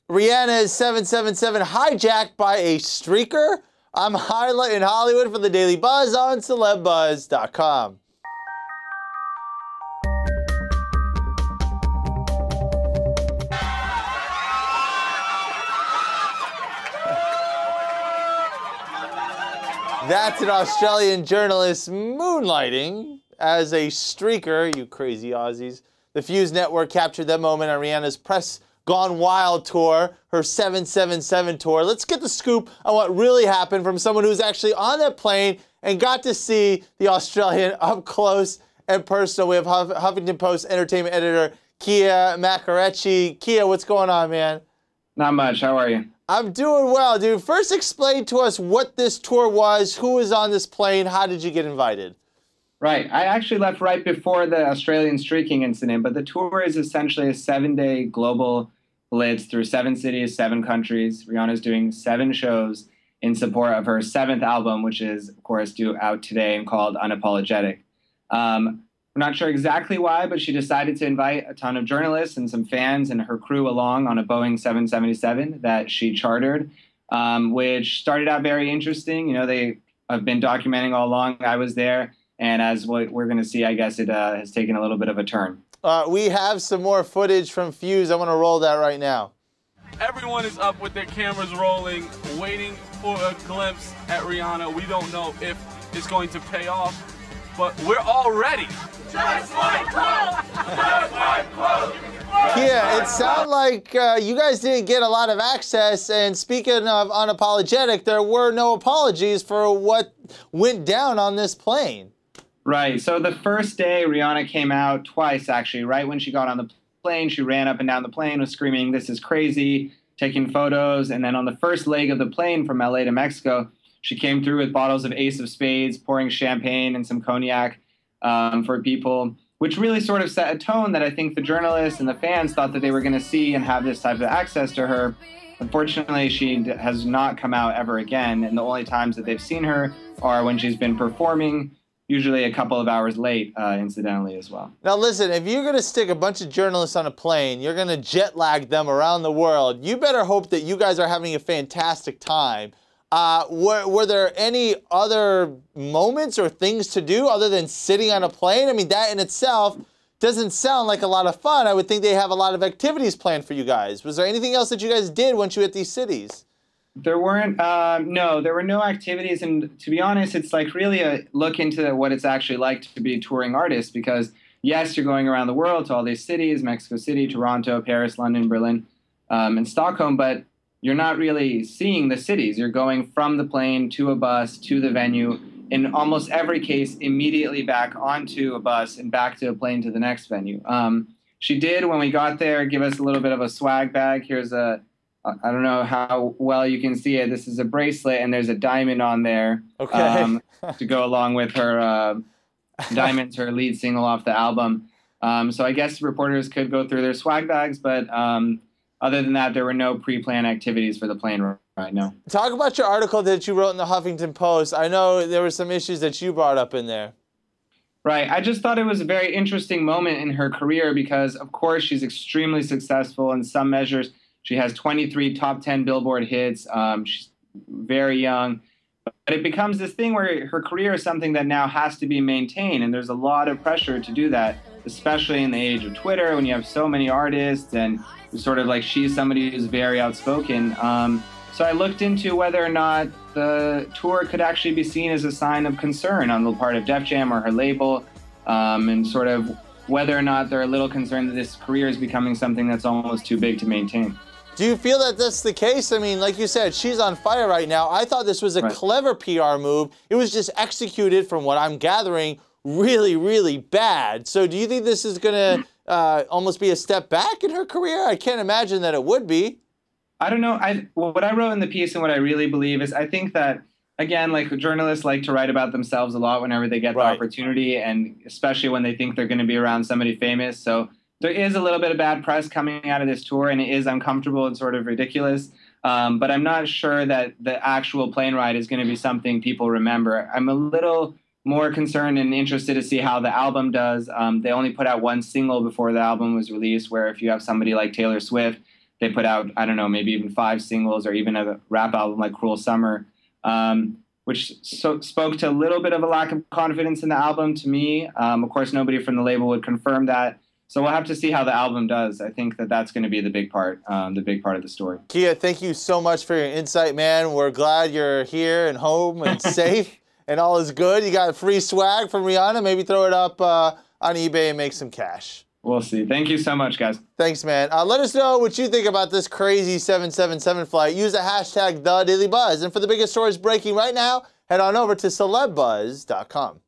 Rihanna's 777 hijacked by a streaker. I'm highlighting Hollywood for the Daily Buzz on CelebBuzz.com. That's an Australian journalist moonlighting as a streaker, you crazy Aussies. The Fuse Network captured that moment on Rihanna's Press Gone Wild tour, her 777 tour. Let's get the scoop on what really happened from someone who's actually on that plane and got to see the Australian up close and personal. We have Huffington Post entertainment editor Kia Macarecci. Kia, what's going on, man? Not much. How are you? I'm doing well, dude. First, explain to us what this tour was, who was on this plane, how did you get invited? Right. I actually left right before the Australian streaking incident, but the tour is essentially a 7-day global blitz through 7 cities, 7 countries. Rihanna's doing 7 shows in support of her 7th album, which is, of course, due out today and called Unapologetic. We're not sure exactly why, but she decided to invite a ton of journalists and some fans and her crew along on a Boeing 777 that she chartered, which started out very interesting. You know, they have been documenting all along. I was there, and as what we're going to see, I guess it has taken a little bit of a turn. We have some more footage from Fuse. I want to roll that right now. Everyone is up with their cameras rolling, waiting for a glimpse at Rihanna. We don't know if it's going to pay off, but we're all ready. Just like Coke! Just like Coke! Yeah, it sounded like you guys didn't get a lot of access, and speaking of unapologetic, there were no apologies for what went down on this plane. Right. So the first day, Rihanna came out twice, actually. Right when she got on the plane, she ran up and down the plane, was screaming, "This is crazy," taking photos. And then on the first leg of the plane from LA to Mexico, she came through with bottles of Ace of Spades, pouring champagne and some cognac for people, which really sort of set a tone that I think the journalists and the fans thought that they were going to see and have this type of access to her. Unfortunately, she has not come out ever again. And the only times that they've seen her are when she's been performing, usually a couple of hours late, incidentally, as well. Now listen, if you're going to stick a bunch of journalists on a plane, you're going to jet lag them around the world. You better hope that you guys are having a fantastic time. Were there any other moments or things to do other than sitting on a plane? I mean, that in itself doesn't sound like a lot of fun. I would think they have a lot of activities planned for you guys. Was there anything else that you guys did once you hit these cities? There weren't, no, there were no activities. And to be honest, it's like really a look into what it's actually like to be a touring artist, because yes, you're going around the world to all these cities, Mexico City, Toronto, Paris, London, Berlin, and Stockholm, but you're not really seeing the cities. You're going from the plane to a bus to the venue. In almost every case, immediately back onto a bus and back to a plane to the next venue. She did, when we got there, give us a little bit of a swag bag. Here's a, I don't know how well you can see it. This is a bracelet, and there's a diamond on there. Okay. To go along with her Diamonds, her lead single off the album. So I guess reporters could go through their swag bags, but other than that, there were no pre-planned activities for the plane right now. Talk about your article that you wrote in the Huffington Post. I know there were some issues that you brought up in there. Right. I just thought it was a very interesting moment in her career because, of course, she's extremely successful in some measures. She has 23 top 10 Billboard hits. She's very young. But it becomes this thing where her career is something that now has to be maintained, and there's a lot of pressure to do that, especially in the age of Twitter when you have so many artists and sort of like she's somebody who's very outspoken. So I looked into whether or not the tour could actually be seen as a sign of concern on the part of Def Jam or her label, and sort of whether or not they're a little concerned that this career is becoming something that's almost too big to maintain. Do you feel that that's the case? I mean, like you said, she's on fire right now. I thought this was a clever PR move. It was just executed, from what I'm gathering, really, really bad. So do you think this is going to almost be a step back in her career? I can't imagine that it would be. I don't know. What I wrote in the piece and what I really believe is I think that, again, like journalists like to write about themselves a lot whenever they get the opportunity, and especially when they think they're going to be around somebody famous. So there is a little bit of bad press coming out of this tour, and it is uncomfortable and sort of ridiculous. But I'm not sure that the actual plane ride is going to be something people remember. I'm a little more concerned and interested to see how the album does. They only put out one single before the album was released, where if you have somebody like Taylor Swift, they put out, I don't know, maybe even 5 singles or even a rap album like Cruel Summer, which spoke to a little bit of a lack of confidence in the album to me. Of course, nobody from the label would confirm that. So we'll have to see how the album does. I think that that's going to be the big part of the story. Kia, thank you so much for your insight, man. We're glad you're here and home and safe and all is good. You got free swag from Rihanna. Maybe throw it up on eBay and make some cash. We'll see. Thank you so much, guys. Thanks, man. Let us know what you think about this crazy 777 flight. Use the hashtag #TheDailyBuzz. And for the biggest stories breaking right now, head on over to celebbuzz.com.